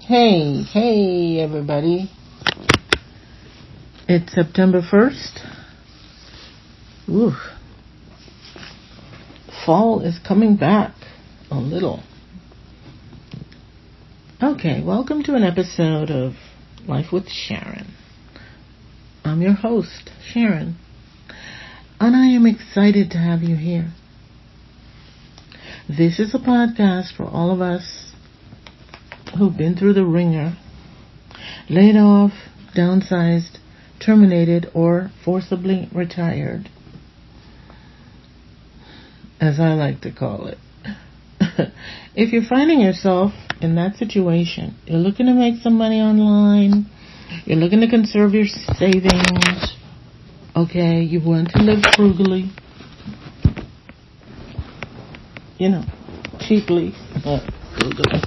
Hey, everybody. It's September 1st. Ooh. Fall is coming back a little. Okay, welcome to an episode of Life with Sharon. I'm your host, Sharon, and I am excited to have you here. This is a podcast for all of us who've been through the ringer, laid off, downsized, terminated, or forcibly retired, as I like to call it. If you're finding yourself in that situation, you're looking to make some money online, you're looking to conserve your savings, okay, you want to live frugally, cheaply, but frugally,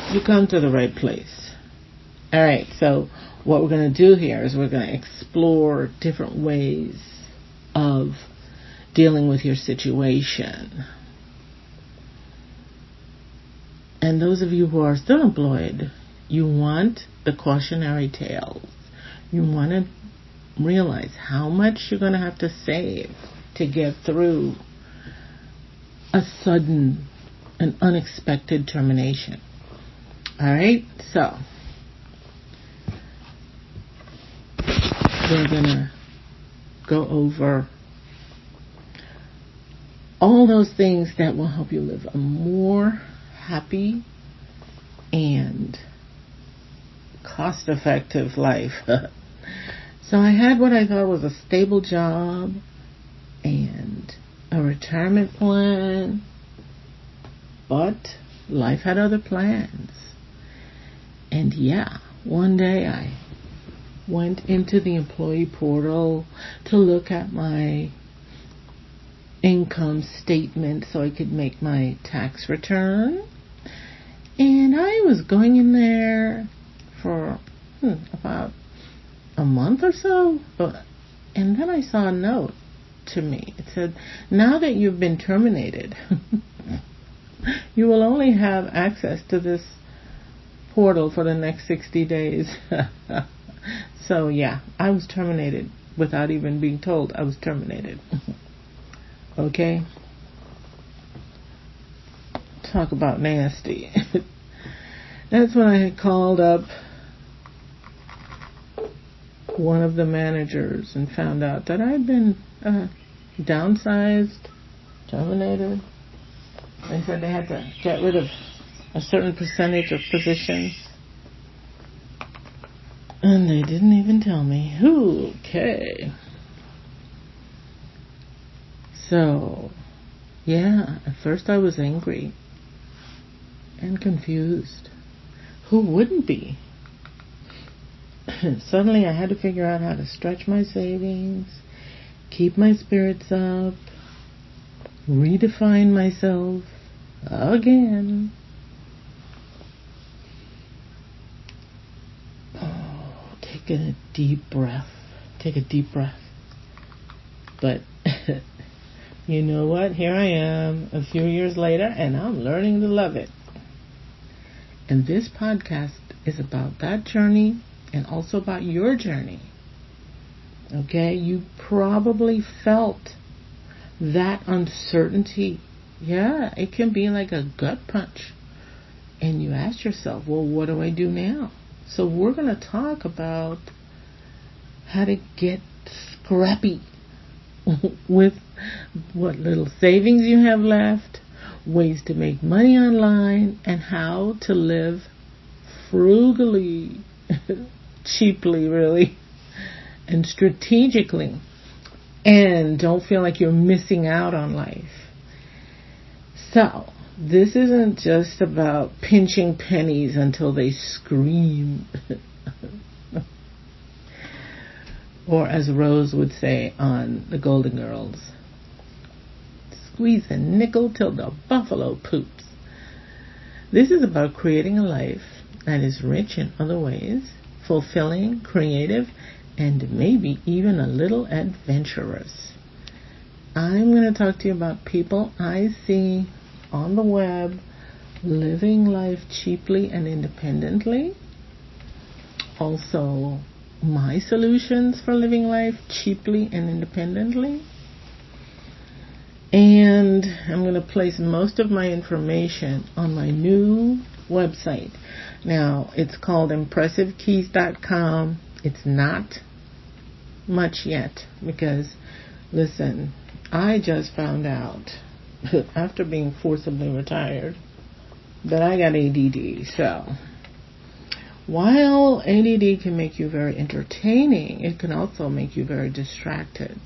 you come to the right place. Alright, so what we're going to do here is we're going to explore different ways of dealing with your situation. And those of you who are still employed, you want the cautionary tales. You want to realize how much you're going to have to save to get through a sudden and unexpected termination. Alright, so we're going to go over all those things that will help you live a more happy and cost-effective life. So I had what I thought was a stable job and a retirement plan, but life had other plans. And one day I went into the employee portal to look at my income statement so I could make my tax return. And I was going in there for about a month or so. And then I saw a note to me. It said, now that you've been terminated, you will only have access to this portal for the next 60 days. So I was terminated without even being told I was terminated. Okay? Talk about nasty. That's when I had called up one of the managers and found out that I had been downsized, terminated. They said they had to get rid of a certain percentage of positions. And they didn't even tell me. Okay. So, at first I was angry and confused. Who wouldn't be? Suddenly I had to figure out how to stretch my savings, keep my spirits up, redefine myself again. Take a deep breath. But you know what? Here I am a few years later, and I'm learning to love it. And this podcast is about that journey and also about your journey. Okay? You probably felt that uncertainty. Yeah, it can be like a gut punch. And you ask yourself, well, what do I do now? So we're going to talk about how to get scrappy with what little savings you have left, ways to make money online, and how to live frugally, cheaply really, and strategically, and don't feel like you're missing out on life. So, this isn't just about pinching pennies until they scream. Or as Rose would say on The Golden Girls, squeeze a nickel till the buffalo poops. This is about creating a life that is rich in other ways, fulfilling, creative, and maybe even a little adventurous. I'm going to talk to you about people I see on the web living life cheaply and independently. Also, my solutions for living life cheaply and independently. And I'm going to place most of my information on my new website. Now, it's called ImpressiveKeys.com. It's not much yet because, listen, I just found out after being forcibly retired that I got ADD. So, while ADD can make you very entertaining, it can also make you very distracted.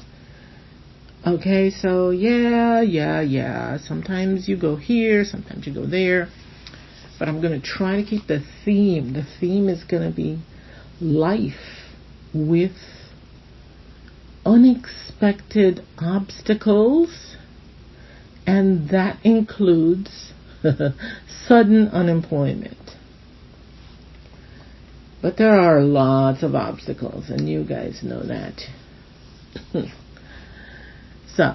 Okay, so yeah. Sometimes you go here, sometimes you go there. But I'm going to try to keep the theme. The theme is going to be life with unexpected obstacles. And that includes sudden unemployment. But there are lots of obstacles, and you guys know that. So,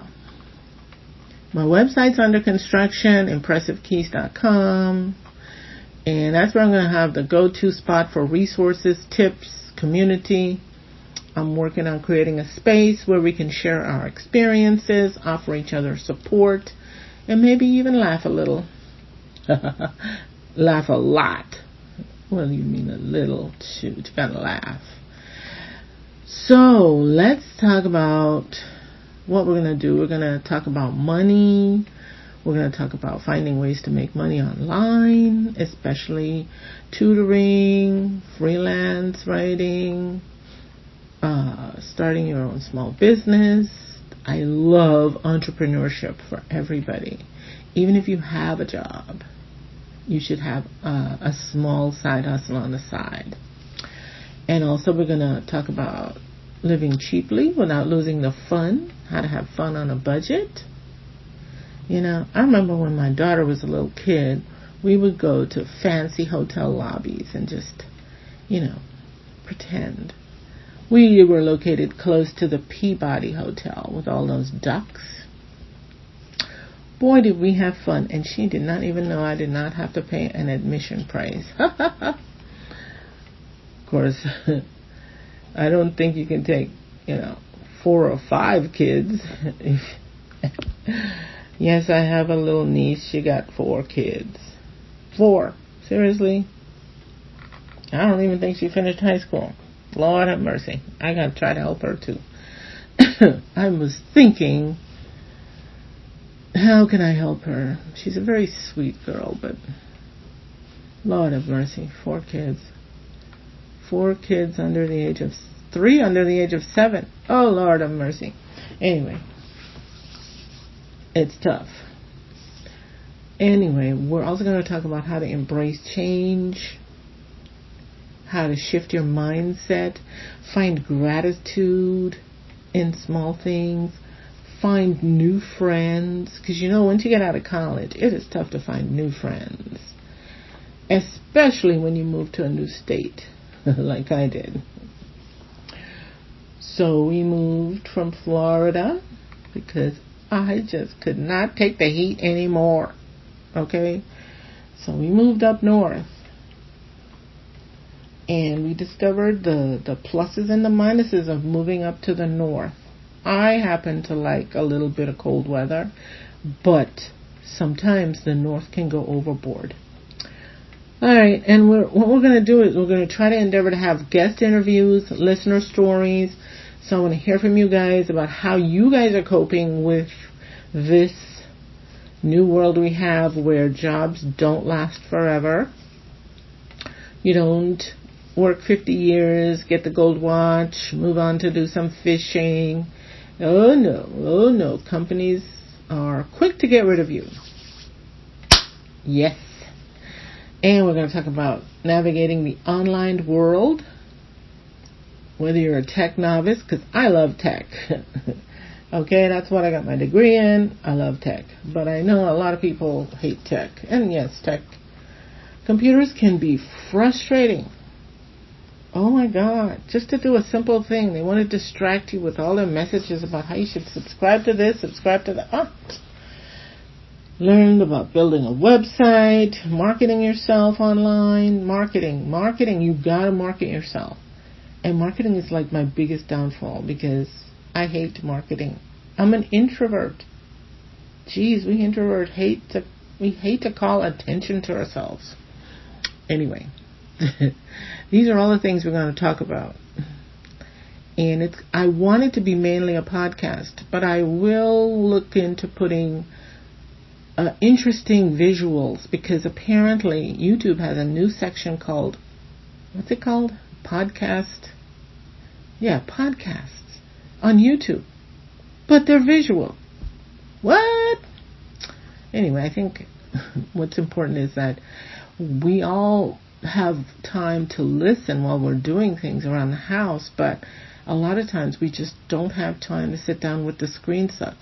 my website's under construction, ImpressiveKeys.com, and that's where I'm going to have the go-to spot for resources, tips, community. I'm working on creating a space where we can share our experiences, offer each other support, and maybe even laugh a little. Laugh a lot. Well, you mean a little, shoot, you gotta laugh. So, let's talk about what we're going to do. We're going to talk about money. We're going to talk about finding ways to make money online, especially tutoring, freelance writing, starting your own small business. I love entrepreneurship for everybody. Even if you have a job, you should have a small side hustle on the side. And also we're going to talk about living cheaply without losing the fun, how to have fun on a budget. You know, I remember when my daughter was a little kid, we would go to fancy hotel lobbies and just, pretend. We were located close to the Peabody Hotel with all those ducks. Boy, did we have fun, and she did not even know I did not have to pay an admission price. Of course, I don't think you can take, 4 or 5 kids. Yes, I have a little niece. She got 4 kids. 4. Seriously? I don't even think she finished high school. Lord have mercy. I got to try to help her too. I was thinking, how can I help her? She's a very sweet girl, but Lord have mercy. 4 kids. 4 kids under the age of 3 under the age of 7. Oh, Lord have mercy. Anyway, it's tough. Anyway, we're also going to talk about how to embrace change, how to shift your mindset, find gratitude in small things, find new friends. Because, once you get out of college, it is tough to find new friends, especially when you move to a new state, like I did. So we moved from Florida because I just could not take the heat anymore. Okay? So we moved up north. And we discovered the pluses and the minuses of moving up to the north. I happen to like a little bit of cold weather, but sometimes the north can go overboard. Alright, and what we're going to do is we're going to try to endeavor to have guest interviews, listener stories. So I want to hear from you guys about how you guys are coping with this new world we have where jobs don't last forever. You don't work 50 years, get the gold watch, move on to do some fishing. Oh no. Companies are quick to get rid of you. Yes. And we're going to talk about navigating the online world, whether you're a tech novice, because I love tech. Okay, that's what I got my degree in. I love tech. But I know a lot of people hate tech. And yes, computers can be frustrating. Oh my God, just to do a simple thing. They want to distract you with all their messages about how you should subscribe to this, subscribe to that. Learned about building a website, marketing yourself online, marketing. You gotta market yourself. And marketing is like my biggest downfall because I hate marketing. I'm an introvert. Geez, we introverts hate to call attention to ourselves. Anyway, these are all the things we're going to talk about. And I want it to be mainly a podcast, but I will look into putting interesting visuals because apparently YouTube has a new section called, what's it called? Podcast? Yeah, podcasts on YouTube. But they're visual. What? Anyway, I think what's important is that we all have time to listen while we're doing things around the house, but a lot of times we just don't have time to sit down with the screen suck.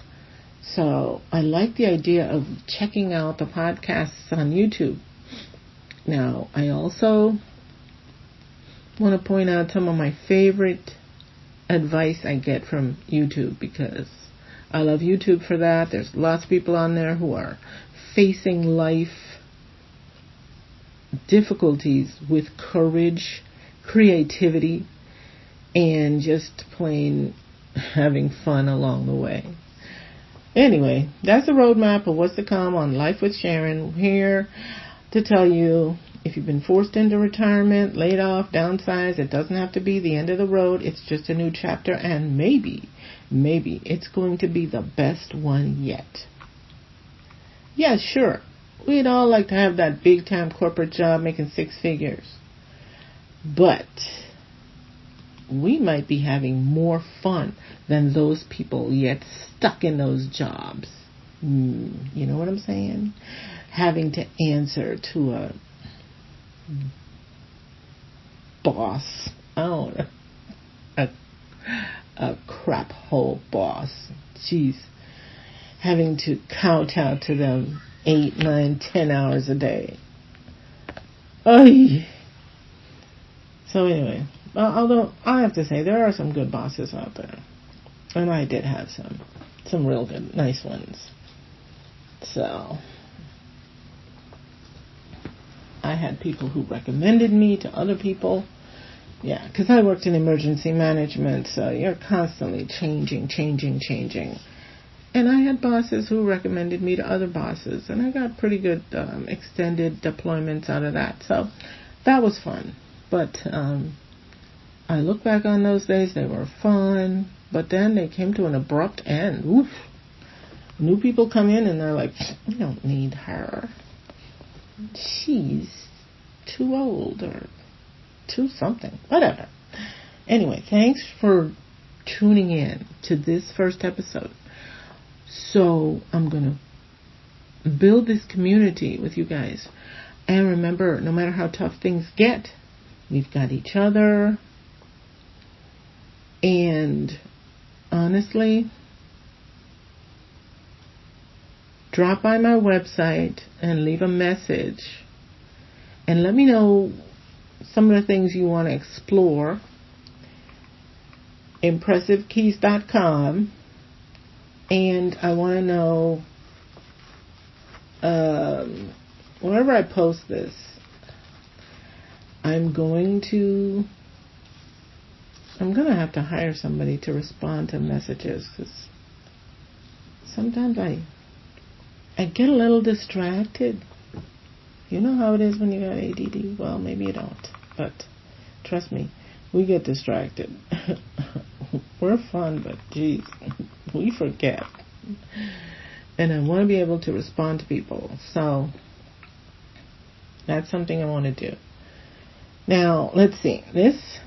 So I like the idea of checking out the podcasts on YouTube. Now, I also want to point out some of my favorite advice I get from YouTube because I love YouTube for that. There's lots of people on there who are facing life difficulties with courage, creativity, and just plain having fun along the way. Anyway, that's the roadmap of what's to come on Life with Sharon. Here to tell you, if you've been forced into retirement, laid off, downsized, it doesn't have to be the end of the road. It's just a new chapter, and maybe it's going to be the best one yet. Yeah, sure. We'd all like to have that big-time corporate job making 6 figures. But we might be having more fun than those people yet stuck in those jobs. You know what I'm saying? Having to answer to a boss. Oh, a crap hole boss. Jeez. Having to kowtow to them 8, 9, 10 hours a day. Oy. So anyway, although I have to say there are some good bosses out there. And I did have some real good, nice ones. So I had people who recommended me to other people. Yeah, because I worked in emergency management, so you're constantly changing. And I had bosses who recommended me to other bosses, and I got pretty good extended deployments out of that. So that was fun. But I look back on those days, they were fun, but then they came to an abrupt end. Oof. New people come in and they're like, we don't need her. She's too old or too something, whatever. Anyway, thanks for tuning in to this first episode. So I'm going to build this community with you guys. And remember, no matter how tough things get, we've got each other. And honestly, drop by my website and leave a message. And let me know some of the things you want to explore. ImpressiveKeys.com. And I want to know, whenever I post this, I'm going to have to hire somebody to respond to messages, because sometimes I get a little distracted. You know how it is when you got ADD? Well, maybe you don't, but trust me, we get distracted. We're fun, but geez, we forget. And I want to be able to respond to people, so that's something I want to do. Now, let's see. This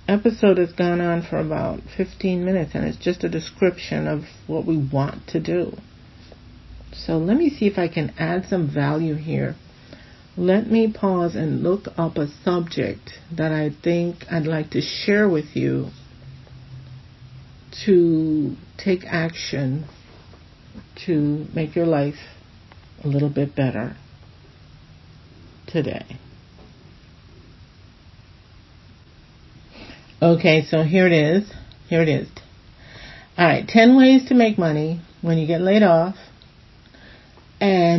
episode has gone on for about 15 minutes, and it's just a description of what we want to do. So let me see if I can add some value here. Let me pause and look up a subject that I think I'd like to share with you to take action to make your life a little bit better today. Okay, so here it is. All right, 10 ways to make money when you get laid off.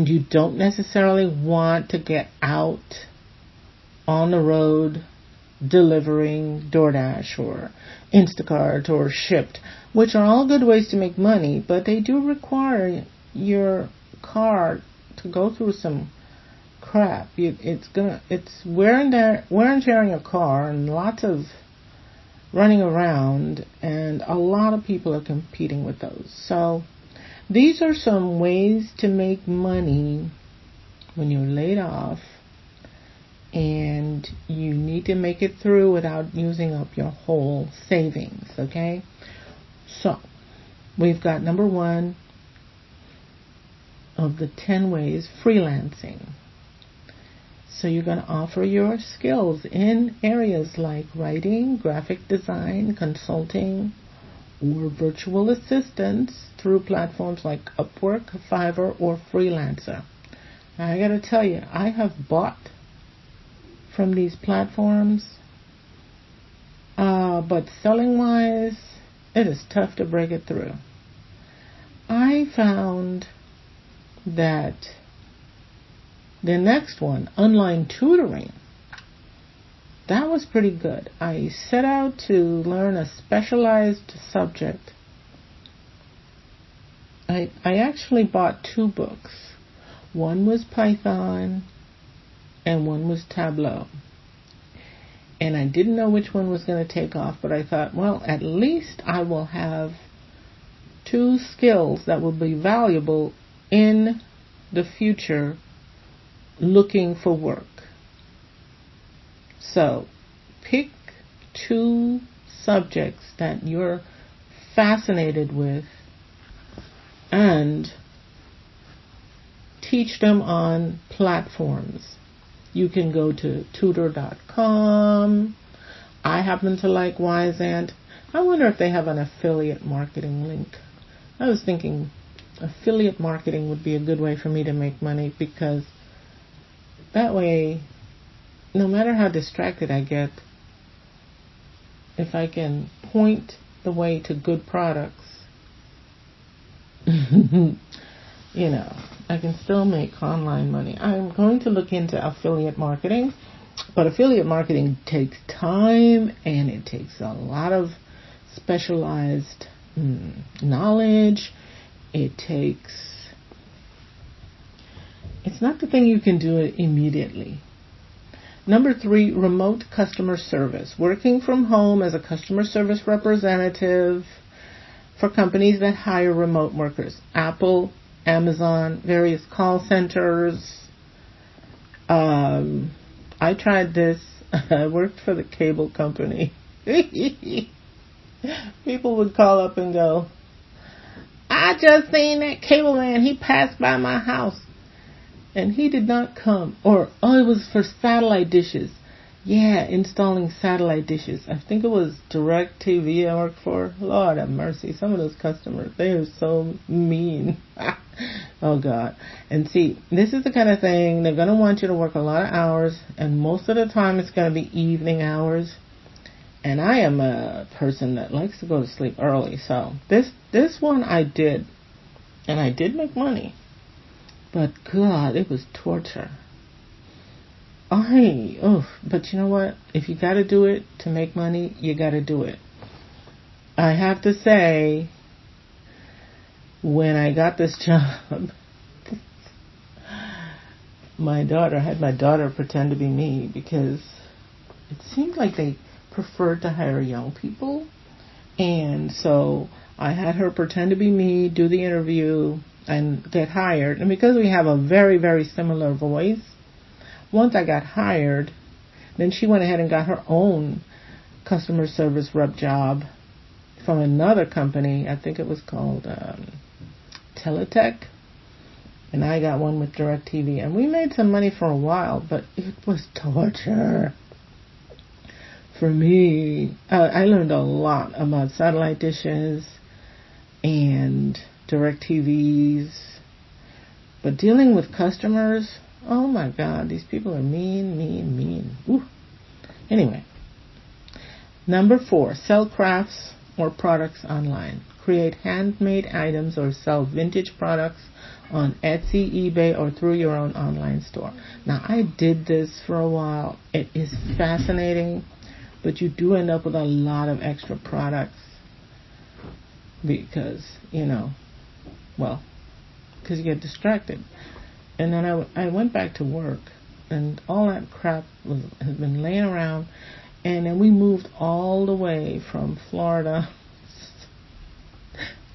and you don't necessarily want to get out on the road delivering DoorDash or Instacart or Shipt, which are all good ways to make money, but they do require your car to go through some crap. It's wear and tear on your car, and lots of running around, and a lot of people are competing with those. So these are some ways to make money when you're laid off and you need to make it through without using up your whole savings, okay? So, we've got number 1 of the 10 ways, freelancing. So you're going to offer your skills in areas like writing, graphic design, consulting, or virtual assistance through platforms like Upwork, Fiverr, or Freelancer. Now, I got to tell you, I have bought from these platforms, but selling-wise, it is tough to break it through. I found that the next one, online tutoring, that was pretty good. I set out to learn a specialized subject. I actually bought 2 books. One was Python and one was Tableau. And I didn't know which one was going to take off, but I thought, well, at least I will have 2 skills that will be valuable in the future looking for work. So, pick 2 subjects that you're fascinated with and teach them on platforms. You can go to tutor.com. I happen to like Wyzant. I wonder if they have an affiliate marketing link. I was thinking affiliate marketing would be a good way for me to make money, because that way, no matter how distracted I get, if I can point the way to good products, I can still make online money. I'm going to look into affiliate marketing, but affiliate marketing takes time and it takes a lot of specialized knowledge. It's not the thing you can do it immediately. Number 3, remote customer service. Working from home as a customer service representative for companies that hire remote workers. Apple, Amazon, various call centers. I tried this. I worked for the cable company. People would call up and go, I just seen that cable man. He passed by my house and he did not come. Or, it was for satellite dishes. Yeah, installing satellite dishes. I think it was DirecTV I worked for. Lord have mercy. Some of those customers, they are so mean. Oh, God. And see, this is the kind of thing, they're going to want you to work a lot of hours, and most of the time it's going to be evening hours. And I am a person that likes to go to sleep early. So this one I did, and I did make money. But, God, it was torture. But you know what? If you got to do it to make money, you got to do it. I have to say, when I got this job, I had my daughter pretend to be me, because it seemed like they preferred to hire young people. And so I had her pretend to be me, do the interview, and get hired. And because we have a very, very similar voice, once I got hired, then she went ahead and got her own customer service rep job from another company. I think it was called Teletech. And I got one with DirecTV. And we made some money for a while, but it was torture for me. I learned a lot about satellite dishes and DirecTVs. But dealing with customers, oh my God, these people are mean. Ooh. Anyway, number 4, sell crafts or products online. Create handmade items or sell vintage products on Etsy, eBay, or through your own online store. Now, I did this for a while. It is fascinating, but you do end up with a lot of extra products because, because you get distracted. And then I went back to work, and all that crap had been laying around, and then we moved all the way from Florida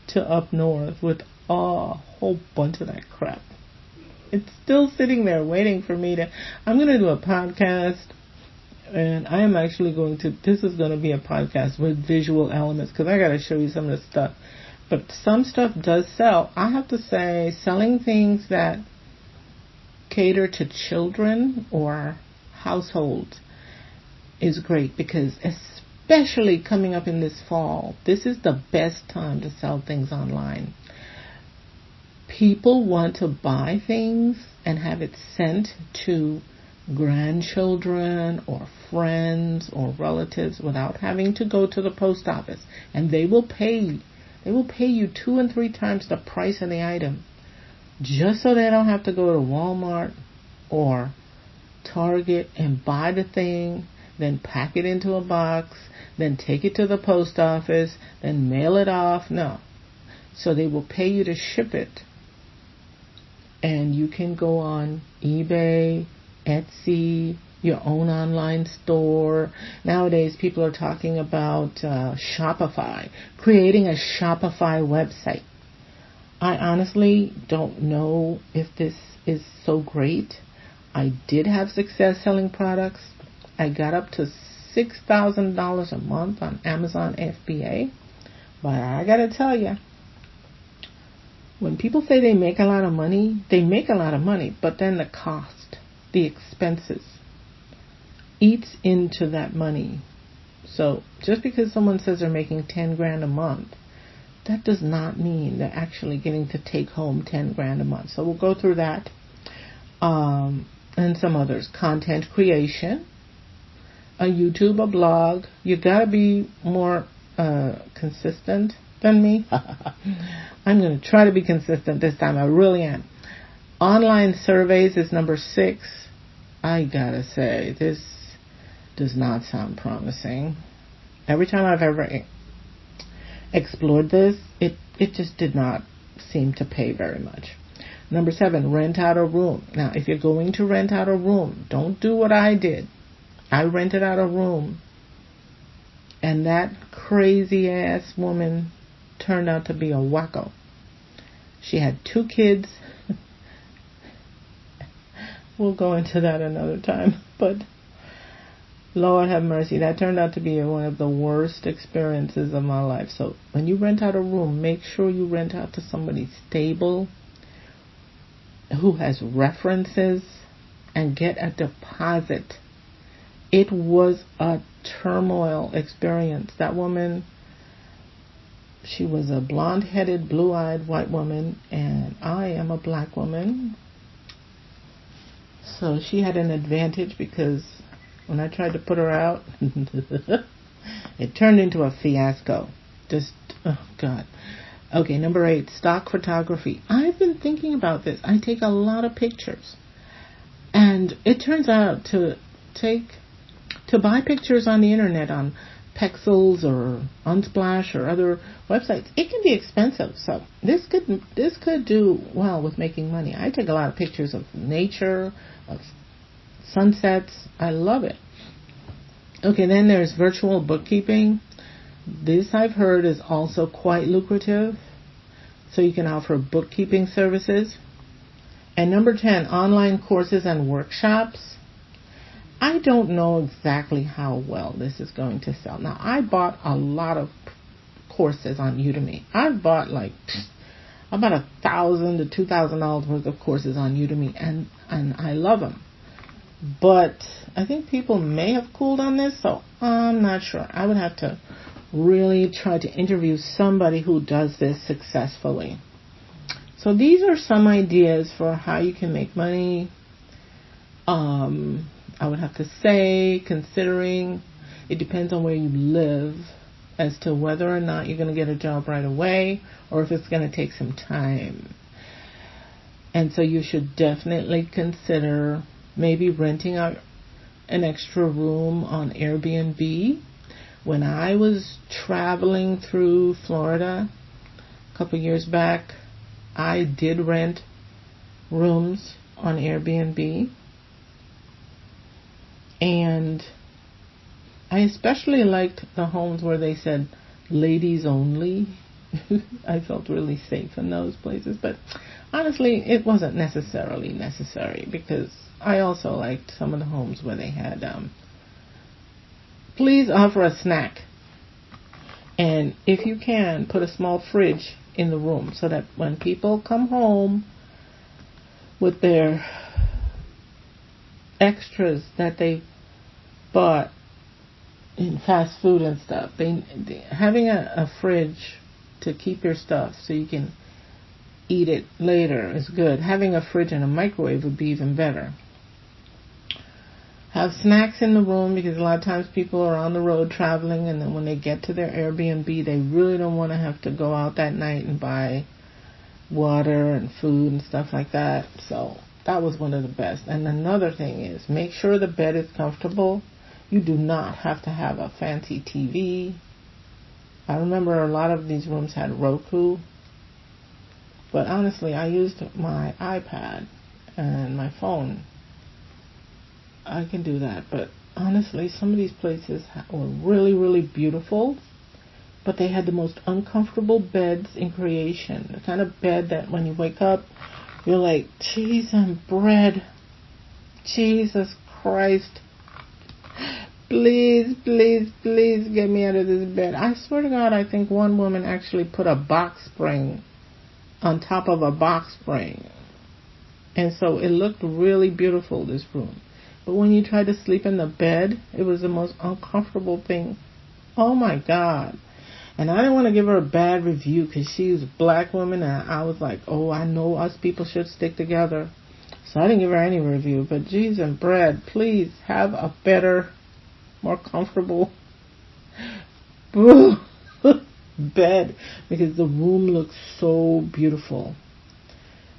to up north with a whole bunch of that crap. It's still sitting there waiting for me I'm going to do a podcast, and I am actually this is going to be a podcast with visual elements because I got to show you some of the stuff. But some stuff does sell. I have to say, selling things that cater to children or households is great because especially coming up in this fall, this is the best time to sell things online. People want to buy things and have it sent to grandchildren or friends or relatives without having to go to the post office, and they will pay you 2 and 3 times the price of the item just so they don't have to go to Walmart or Target and buy the thing, then pack it into a box, then take it to the post office, then mail it off. No. So they will pay you to ship it. And you can go on eBay, Etsy, your own online store. Nowadays, people are talking about Shopify, creating a Shopify website. I honestly don't know if this is so great. I did have success selling products. I got up to $6,000 a month on Amazon FBA. But I got to tell you, when people say they make a lot of money, they make a lot of money, but then the cost, the expenses, eats into that money. So just because someone says they're making 10 grand a month, that does not mean they're actually getting to take home 10 grand a month. So we'll go through that. And some others. Content creation, a YouTube, a blog. You gotta be more consistent than me. I'm going to try to be consistent this time. I really am. Online surveys is number 6. I gotta say, this does not sound promising. Every time I've ever explored this, it just did not seem to pay very much. Number 7, rent out a room. Now, if you're going to rent out a room, don't do what I did. I rented out a room, and that crazy ass woman turned out to be a wacko. She had 2 kids. We'll go into that another time, but Lord have mercy, that turned out to be one of the worst experiences of my life. So when you rent out a room, make sure you rent out to somebody stable, who has references, and get a deposit. It was a turmoil experience. That woman, she was a blonde-headed, blue-eyed white woman, and I am a black woman. So she had an advantage because when I tried to put her out, it turned into a fiasco. Just, oh God. Okay, number 8, stock photography. I've been thinking about this. I take a lot of pictures. And it turns out to buy pictures on the internet, on Pexels or Unsplash or other websites, it can be expensive. So this could do well with making money. I take a lot of pictures of nature, of sunsets. I love it. Okay, then there's virtual bookkeeping. This, I've heard, is also quite lucrative. So you can offer bookkeeping services. And number 10, online courses and workshops. I don't know exactly how well this is going to sell. Now, I bought a lot of courses on Udemy. I've bought about $1,000 to $2,000 worth of courses on Udemy, and I love them. But I think people may have cooled on this, so I'm not sure. I would have to really try to interview somebody who does this successfully. So these are some ideas for how you can make money. I would have to say, considering it depends on where you live as to whether or not you're going to get a job right away or if it's going to take some time. And so you should definitely consider maybe renting out an extra room on Airbnb. When I was traveling through Florida a couple years back, I did rent rooms on Airbnb. And I especially liked the homes where they said ladies only. I felt really safe in those places. But honestly, it wasn't necessarily necessary because I also liked some of the homes where they had, please offer a snack. And if you can, put a small fridge in the room so that when people come home with their extras that they bought in fast food and stuff, having a fridge to keep your stuff so you can eat it later is good. Having a fridge and a microwave would be even better. Have snacks in the room because a lot of times people are on the road traveling, and then when they get to their Airbnb, they really don't want to have to go out that night and buy water and food and stuff like that. So that was one of the best. And another thing is, make sure the bed is comfortable. You do not have to have a fancy TV. I remember a lot of these rooms had Roku. But honestly, I used my iPad and my phone. I can do that. But honestly, some of these places were really, really beautiful. But they had the most uncomfortable beds in creation. The kind of bed that when you wake up, you're like, cheese and bread. Jesus Christ. Please, please, please get me out of this bed. I swear to God, I think one woman actually put a box spring on top of a box spring. And so it looked really beautiful, this room. But when you tried to sleep in the bed, it was the most uncomfortable thing. Oh my God. And I didn't want to give her a bad review because she's a black woman, and I was like, oh, I know us people should stick together. So I didn't give her any review. But cheese and bread, please have a better, more comfortable bed, because the room looks so beautiful.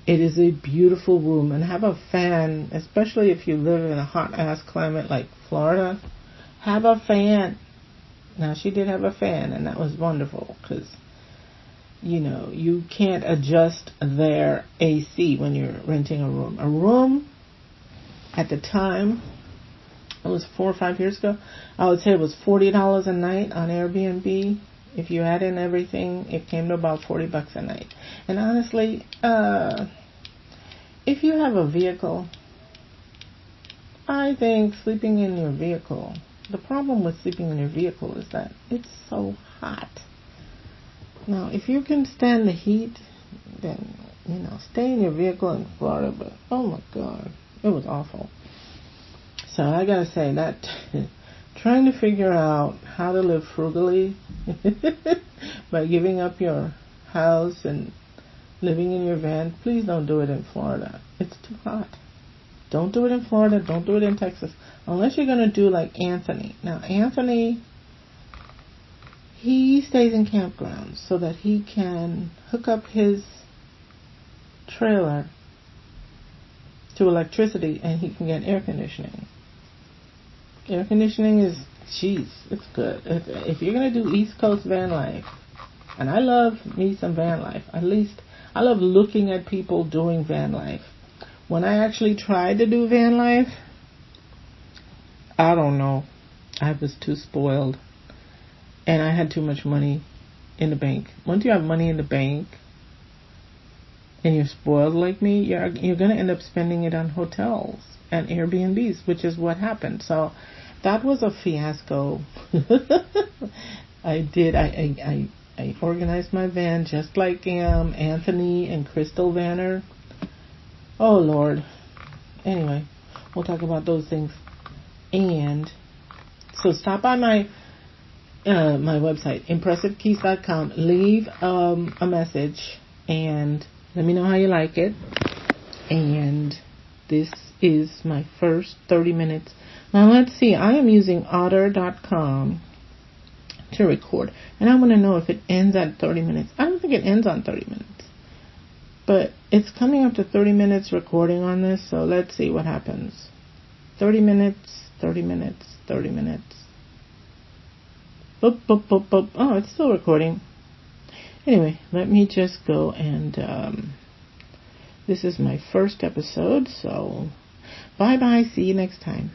It is a beautiful room. And have a fan, especially if you live in a hot ass climate like Florida. Have a fan. Now, she did have a fan, and that was wonderful because, you know, you can't adjust their AC when you're renting a room. A room, at the time, it was 4 or 5 years ago, I would say it was $40 a night on Airbnb. If you add in everything, it came to about $40 a night. And honestly, if you have a vehicle, I think sleeping in your vehicle, the problem with sleeping in your vehicle is that it's so hot. Now, if you can stand the heat, then, you know, stay in your vehicle in Florida. But, oh my God, it was awful. So I gotta say that trying to figure out how to live frugally by giving up your house and living in your van, please don't do it in Florida. It's too hot. Don't do it in Florida. Don't do it in Texas. Unless you're going to do like Anthony. Now, Anthony, he stays in campgrounds so that he can hook up his trailer to electricity and he can get air conditioning. Air conditioning is, it's good. If you're going to do East Coast van life, and I love me some van life, at least I love looking at people doing van life. When I actually tried to do van life, I don't know. I was too spoiled. And I had too much money in the bank. Once you have money in the bank and you're spoiled like me, you're going to end up spending it on hotels and Airbnbs, which is what happened. So that was a fiasco. I organized my van just like Anthony and Crystal Vanner. Oh, Lord. Anyway, we'll talk about those things. And so stop by my website, impressivekeys.com. Leave a message and let me know how you like it. And this is my first 30 minutes. Now, let's see. I am using otter.com to record. And I want to know if it ends at 30 minutes. I don't think it ends on 30 minutes. But it's coming up to 30 minutes recording on this, so let's see what happens. 30 minutes, 30 minutes, 30 minutes. Boop, boop, boop, boop. Oh, it's still recording. Anyway, let me just go and this is my first episode, so bye-bye. See you next time.